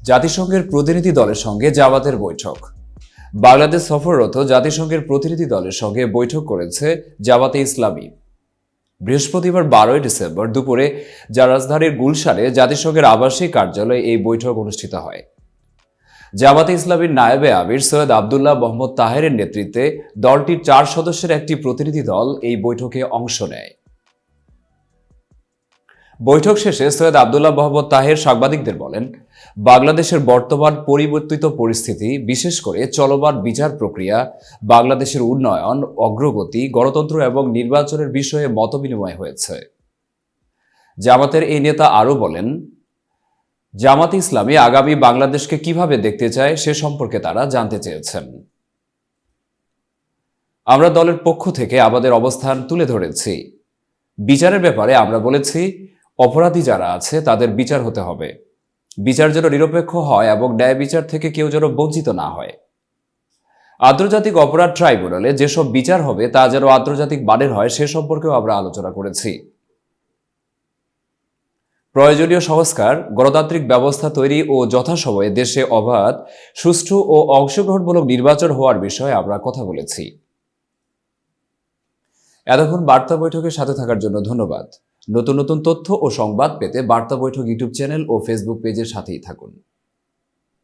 জাতিসংঘের প্রতিনিধি দলের সঙ্গে জামাতের বৈঠক। বাংলাদেশ সফররত জাতিসংঘের প্রতিনিধি দলের সঙ্গে বৈঠক করেছে জামাতে ইসলামী। বৃহস্পতিবার 12 ডিসেম্বর দুপুরে রাজধানীর গুলশানে জাতিসংঘের আবাসিক কার্যালয়ে এই বৈঠক অনুষ্ঠিত হয়। জামাতে ইসলামীর নায়েবে আমির সৈয়দ আবদুল্লাহ মোহাম্মদ তাহেরের নেতৃত্বে দলটির 4 সদস্যের একটি প্রতিনিধি দল এই বৈঠকে অংশ নেয়। বৈঠক শেষে সৈয়দ আবদুল্লাহ মোহাম্মদ তাহের সাংবাদিকদের বলেন, বাংলাদেশের বর্তমান পরিবর্তিত পরিস্থিতি, বিশেষ করে চলমান বিচার প্রক্রিয়া, বাংলাদেশের উন্নয়ন, অগ্রগতি, গণতন্ত্র এবং নির্বাচনের বিষয়ে মতবিনিময় হয়েছে। জামাতের এই নেতা আরও বলেন, জামাতে ইসলামী আগামী বাংলাদেশকে কিভাবে দেখতে চায় সে সম্পর্কে তারা জানতে চেয়েছেন। আমরা দলের পক্ষ থেকে আমাদের অবস্থান তুলে ধরেছি। বিচারের ব্যাপারে আমরা বলেছি, অপরাধী যারা আছে তাদের বিচার হতে হবে। বিচার যেন নিরপেক্ষ হয় এবং ন্যায় বিচার থেকে কেউ যেন বঞ্চিত না হয়। আন্তর্জাতিক অপরাধ ট্রাইব্যুনালে যেসব বিচার হবে তা যেন আন্তর্জাতিক মানের হয় সে সম্পর্কেও আমরা আলোচনা করেছি। প্রয়োজনীয় সংস্কার, গণতান্ত্রিক ব্যবস্থা তৈরি ও যথাসময়ে দেশে অবাধ, সুষ্ঠু ও অংশগ্রহণমূলক নির্বাচন হওয়ার বিষয়ে আমরা কথা বলেছি। এতক্ষণ বার্তা বৈঠকের সাথে থাকার জন্য ধন্যবাদ। নতুন নতুন তথ্য ও সংবাদ পেতে বার্তা বৈঠক ইউটিউব চ্যানেল ও ফেসবুক পেজের সাথেই থাকুন।